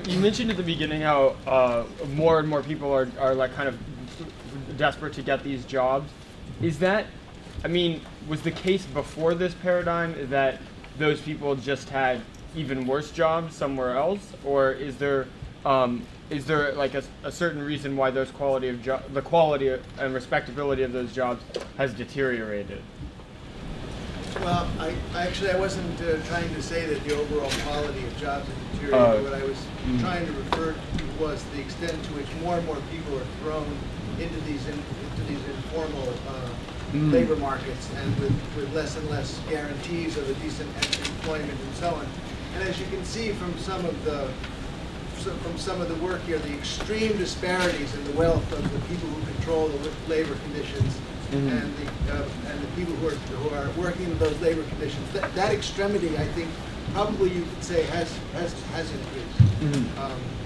you mentioned at the beginning how more and more people are like kind of desperate to get these jobs. Is that, I mean, was the case before this paradigm that those people just had even worse jobs somewhere else, or is there like a certain reason why those the quality and respectability of those jobs has deteriorated? Well, I wasn't trying to say that the overall quality of jobs has deteriorated. What I was trying to refer to was the extent to which more and more people are thrown into these informal labor markets, and with less and less guarantees of a decent employment and so on. And as you can see from some of the work here, the extreme disparities in the wealth of the people who control the labor conditions and the people who are working in those labor conditions. That extremity, I think, probably you could say has increased.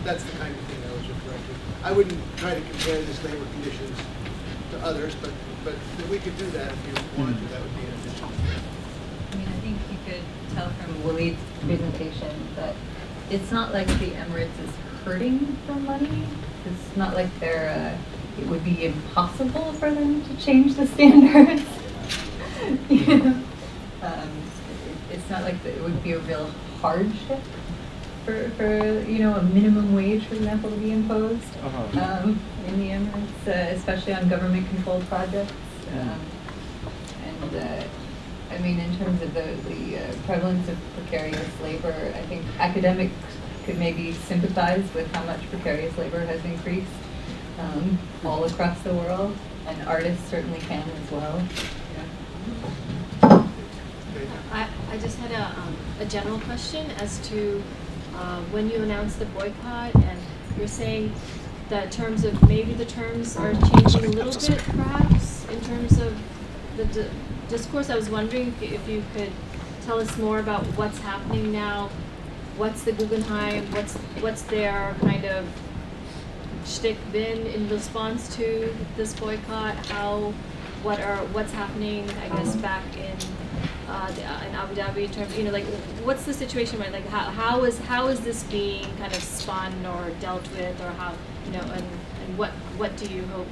That's the kind of thing I was referring to. I wouldn't try to compare these labor conditions to others, but we could do that if you wanted to. That would be an addition. I mean, I think you could tell from Waleed's presentation that it's not like the Emirates is hurting for money. It's not like they're. It would be impossible for them to change the standards. You know? It's not like it would be a real hardship for you know, a minimum wage, for example, to be imposed in the Emirates, especially on government-controlled projects. I mean, in terms of the prevalence of precarious labor, I think academics could maybe sympathize with how much precarious labor has increased all across the world, and artists certainly can as well. I just had a general question as to when you announced the boycott, and you're saying that maybe the terms are changing a little bit, perhaps, in terms of the discourse. I was wondering if you could tell us more about what's happening now. What's the Guggenheim? What's their kind of shtick been in response to this boycott? What's happening? I guess back in Abu Dhabi, in terms, you know, like, what's the situation, right? Like, how is this being kind of spun or dealt with, or how, you know, and what do you hope?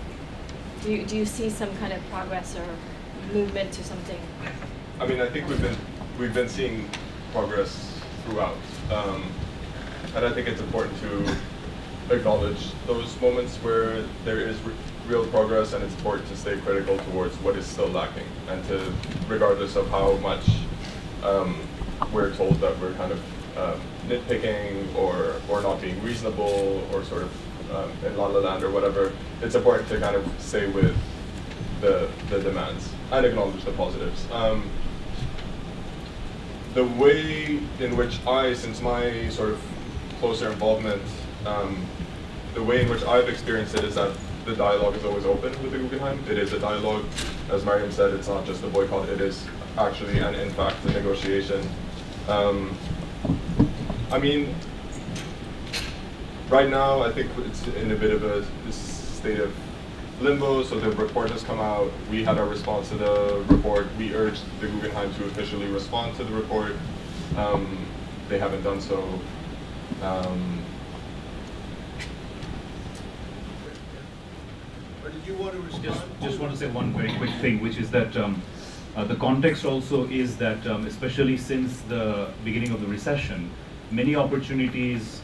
Do you see some kind of progress or movement or something? I mean, I think we've been seeing progress throughout, and I think it's important to acknowledge those moments where there is real progress, and it's important to stay critical towards what is still lacking, and to, regardless of how much we're told that we're kind of nitpicking or not being reasonable or sort of in La La Land or whatever, it's important to kind of stay with the demands and acknowledge the positives. The way in which since my sort of closer involvement, the way in which I've experienced it is that the dialogue is always open with the Guggenheim. It is a dialogue. As Mariam said, it's not just a boycott, it is actually, and in fact, a negotiation. I mean, right now, I think it's in a bit of a state of limbo. So the report has come out. We had our response to the report. We urged the Guggenheim to officially respond to the report. They haven't done so. Or did you want to respond? Just want to say one very quick thing, which is that the context also is that, especially since the beginning of the recession, many opportunities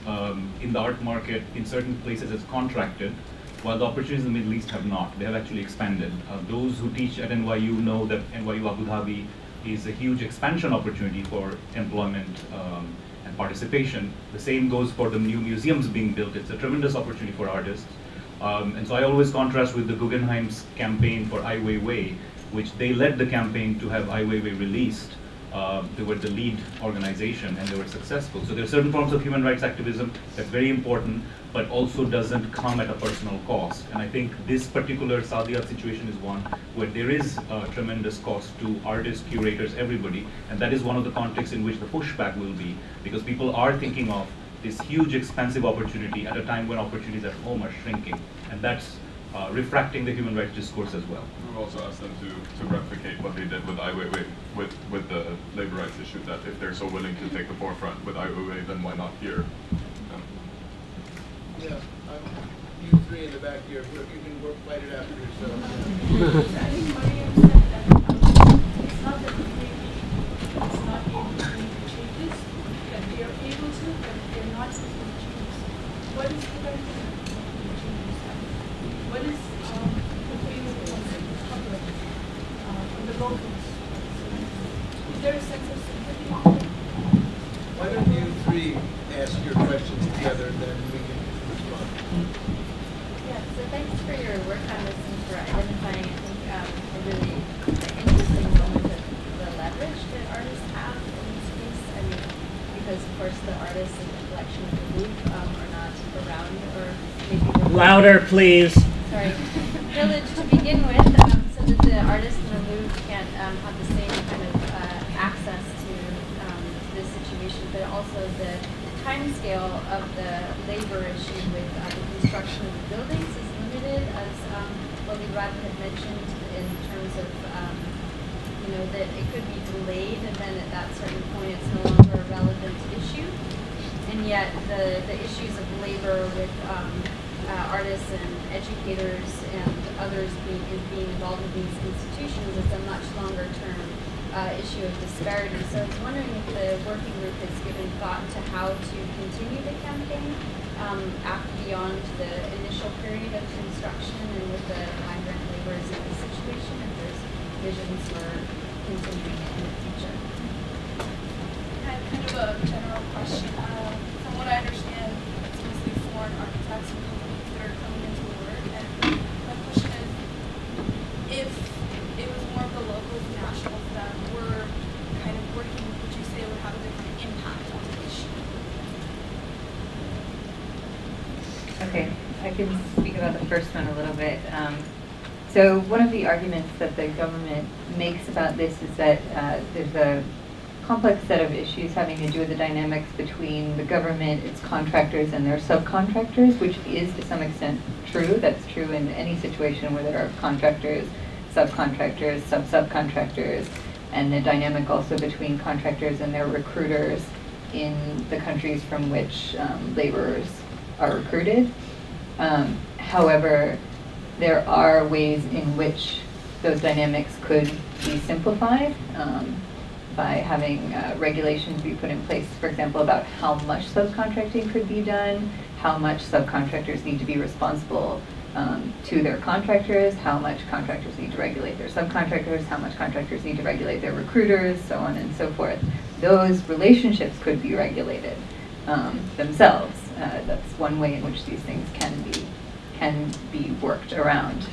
in the art market in certain places has contracted, while the opportunities in the Middle East have not. They have actually expanded. Those who teach at NYU know that NYU Abu Dhabi is a huge expansion opportunity for employment and participation. The same goes for the new museums being built. It's a tremendous opportunity for artists. And so I always contrast with the Guggenheim's campaign for Ai Weiwei, which they led the campaign to have Ai Weiwei released. They were the lead organization, and they were successful. So there are certain forms of human rights activism that's very important, but also doesn't come at a personal cost. And I think this particular Saadiyat situation is one where there is a tremendous cost to artists, curators, everybody, and that is one of the contexts in which the pushback will be, because people are thinking of this huge, expansive opportunity at a time when opportunities at home are shrinking, and that's refracting the human rights discourse as well. We've also asked them to replicate what they did with Ai Weiwei, with the labor rights issue, that if they're so willing to take the forefront with Ai Weiwei, then why not here? attorney in the back here. You can fight it after yourself. I think Mariam said that it's not that it's not able to make the changes, that they are able to, but they're not able to change. What is the benefit of the changes? What is the favor from the public, from the locals? Is there a sense of sympathy? Why don't you three ask your questions together, and then we can respond. Yeah, so thanks for your work on this and for identifying, I think, a really interesting moment of the leverage that artists have in this case. I mean, because of course the artists in the collection of the Louvre are not around, or maybe louder, please. Sorry, village to begin with, so that the artists in the Louvre can't have the same kind of access to this situation, but also the time scale of the labor issue with the construction of the buildings is limited, as Waleed Radhan had mentioned, in terms of that it could be delayed, and then at that certain point it's no longer a relevant issue. And yet the issues of labor with artists and educators and others being involved in these institutions is a much longer term issue of disparity. So I was wondering if the working group has given thought to how to continue the campaign beyond the initial period of construction and with the migrant laborers in this situation, if there's visions for continuing it in the future. I have kind of a general question. From what I understand, it's mostly foreign architects and companies that are coming into the work. And my question is, if it was more of the locals and nationals that were kind of working, would you say it would have a different impact on the issue? Okay, I can speak about the first one a little bit. So one of the arguments that the government makes about this is that there's a complex set of issues having to do with the dynamics between the government, its contractors, and their subcontractors, which is to some extent true. That's true in any situation where there are contractors, subcontractors, subcontractors, and the dynamic also between contractors and their recruiters in the countries from which laborers are recruited. However, there are ways in which those dynamics could be simplified by having regulations be put in place, for example, about how much subcontracting could be done, how much subcontractors need to be responsible to their contractors, how much contractors need to regulate their subcontractors, how much contractors need to regulate their recruiters, so on and so forth. Those relationships could be regulated themselves. That's one way in which these things can be worked around.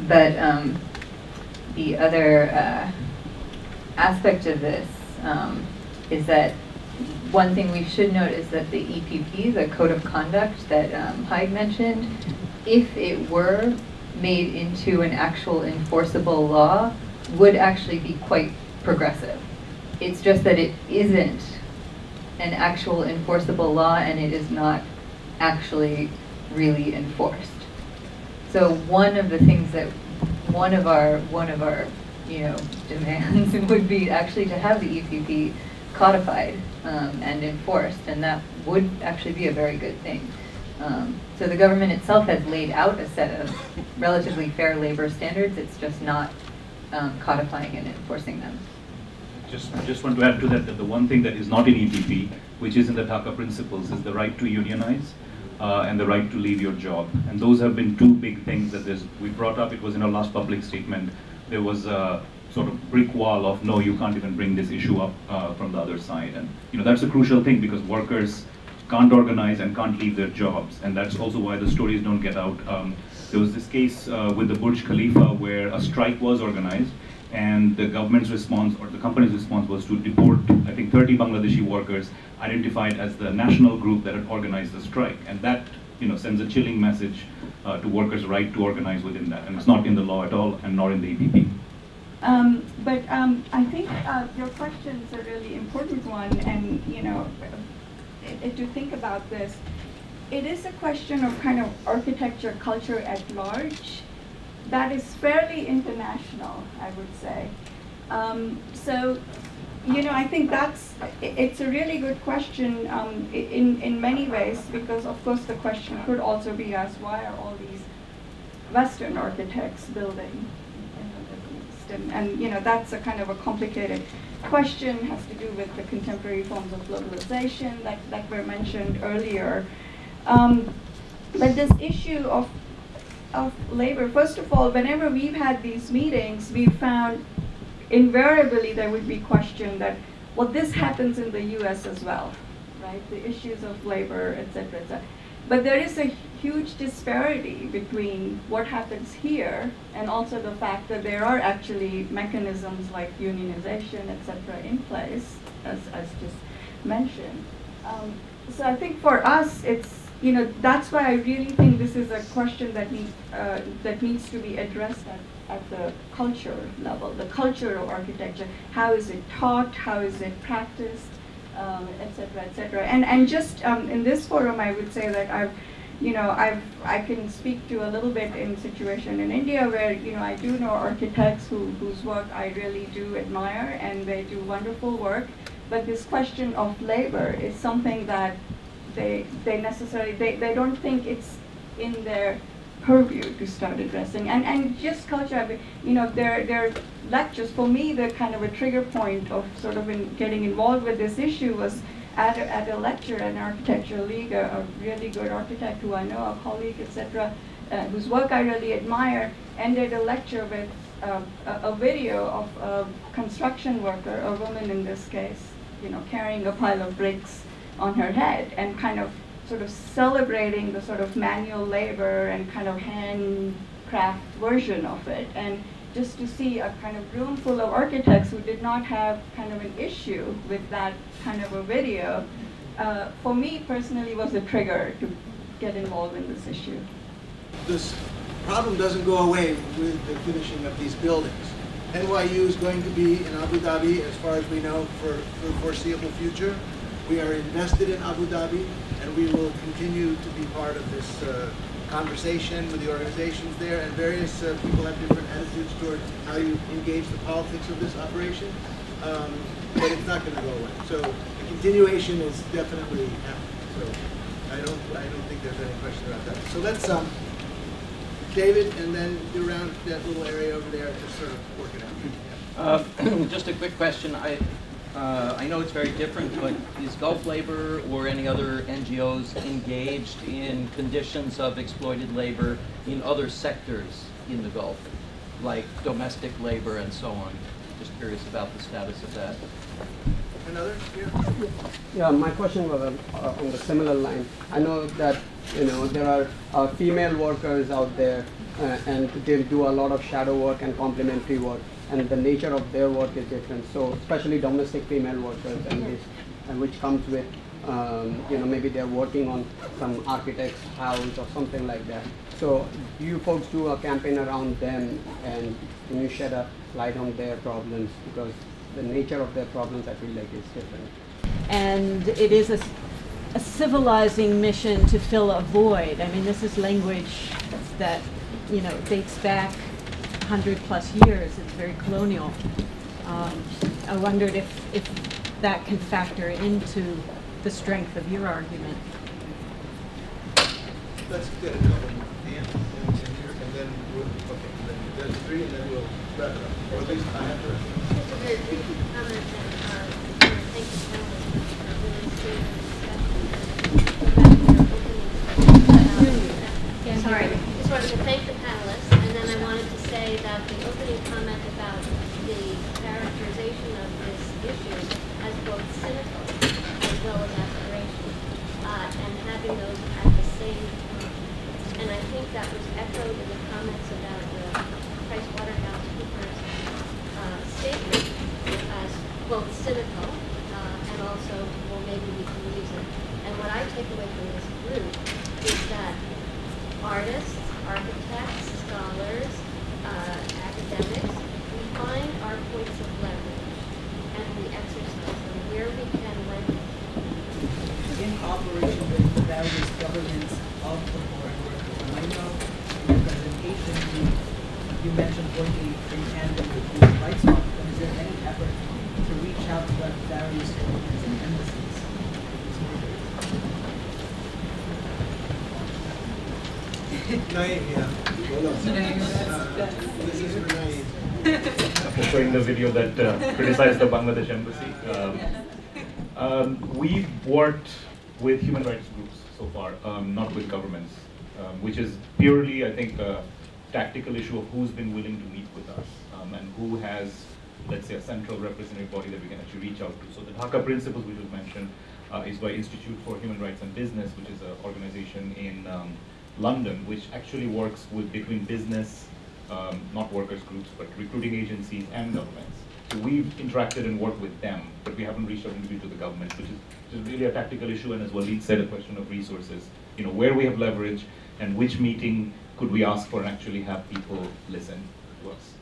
But the other aspect of this is that one thing we should note is that the EPP, the Code of Conduct that Haig mentioned, if it were made into an actual enforceable law, would actually be quite progressive. It's just that it isn't an actual enforceable law, and it is not actually really enforced. So one of the things that one of our demands would be actually to have the EPP codified and enforced, and that would actually be a very good thing. So the government itself has laid out a set of relatively fair labor standards. It's just not codifying and enforcing them. Just want to add to that the one thing that is not in EPP, which is in the Dhaka principles, is the right to unionize and the right to leave your job. And those have been two big things that we brought up. It was in our last public statement. There was a sort of brick wall of, no, you can't even bring this issue up from the other side. And that's a crucial thing, because workers can't organize and can't leave their jobs. And that's also why the stories don't get out. There was this case with the Burj Khalifa where a strike was organized, and the government's response, or the company's response, was to deport, I think, 30 Bangladeshi workers identified as the national group that had organized the strike. And that sends a chilling message to workers' right to organize within that. And it's not in the law at all, and nor in the EPP. But I think your question is a really important one, and to think about this, it is a question of kind of architecture culture at large that is fairly international, I would say. So You know, I think it's a really good question in many ways, because of course the question could also be asked, why are all these Western architects building in the Middle East? And you know, that's a kind of a complicated question, has to do with the contemporary forms of globalization that were mentioned earlier. But this issue of labor, first of all, whenever we've had these meetings, we've found invariably there would be question that, well, this happens in the US as well, right? The issues of labor, et cetera, et cetera. But there is a huge disparity between what happens here and also the fact that there are actually mechanisms like unionization, et cetera, in place, as just mentioned. So I think for us, it's, you know, that's why I really think this is a question that needs to be addressed at the culture level, the culture of architecture. How is it taught? How is it practiced? Et cetera, et cetera. And just in this forum, I would say that I can speak to a little bit in situation in India where, you know, I do know architects whose work I really do admire, and they do wonderful work. But this question of labor is something that they don't think it's in their purview to start addressing. And just culture, you know, their lectures, for me, the kind of a trigger point of sort of getting involved with this issue was at a lecture at an architectural league, a really good architect who I know, a colleague, etc., whose work I really admire, ended a lecture with a video of a construction worker, a woman in this case, you know, carrying a pile of bricks on her head, and kind of sort of celebrating the sort of manual labor and kind of handcraft version of it. And just to see a kind of room full of architects who did not have kind of an issue with that kind of a video, for me personally was a trigger to get involved in this issue. This problem doesn't go away with the finishing of these buildings. NYU is going to be in Abu Dhabi, as far as we know, for the foreseeable future. We are invested in Abu Dhabi, and we will continue to be part of this conversation with the organizations there, and various people have different attitudes toward how you engage the politics of this operation, but it's not going to go away. So the continuation is definitely happening. So I don't think there's any question about that. So let's David, and then do around that little area over there to sort of work it out. Just a quick question. I know it's very different, but is Gulf Labor or any other NGOs engaged in conditions of exploited labor in other sectors in the Gulf, like domestic labor and so on? Just curious about the status of that. Another? Yeah, my question was on the similar line. I know that, you know, there are female workers out there, and they do a lot of shadow work and complementary work, and the nature of their work is different. So especially domestic female workers, and which comes with, you know, maybe they're working on some architect's house or something like that. So do you folks do a campaign around them, and can you shed a light on their problems? Because the nature of their problems, I feel like, is different. And it is a civilizing mission to fill a void. I mean, this is language that, you know, dates back 100+ years. It's very colonial. I wondered if that can factor into the strength of your argument. Let's get a couple more. And then we'll, okay, then there's three, and then we'll wrap it up. Or at least I have to wrap it up. Just a very brief comment, and thank you, panelists, for a really good discussion. Sorry, just wanted to thank the panelists, and then I wanted to say that the opening comment about the characterization of this issue as both cynical as well as aspirational, and having those at the same time. And I think that was echoed in the comments about the PricewaterhouseCoopers statement as both cynical and also, well, maybe we can use it. And what I take away from this group is that artists, architects, scholars, academics, we find our points of leverage and we exercise them where we can leverage. In cooperation with the various governments of the foreign workers. And I know in your presentation you mentioned working in tandem with human rights officers. Is there any effort to reach reach out to the various governments and embassies. Naeem, yeah. This is for Naeem. After showing the video that criticized the Bangladesh embassy, we've worked with human rights groups so far, not with governments, which is purely, I think, a tactical issue of who's been willing to meet with us and who has, let's say, a central representative body that we can actually reach out to. So the Dhaka Principles, which was mentioned, is by Institute for Human Rights and Business, which is an organization in London, which actually works with between business, not workers groups, but recruiting agencies and governments. So we've interacted and worked with them, but we haven't reached out individually to the government, which is really a tactical issue, and as Waleed said, a question of resources. You know, where we have leverage and which meeting could we ask for and actually have people listen to us.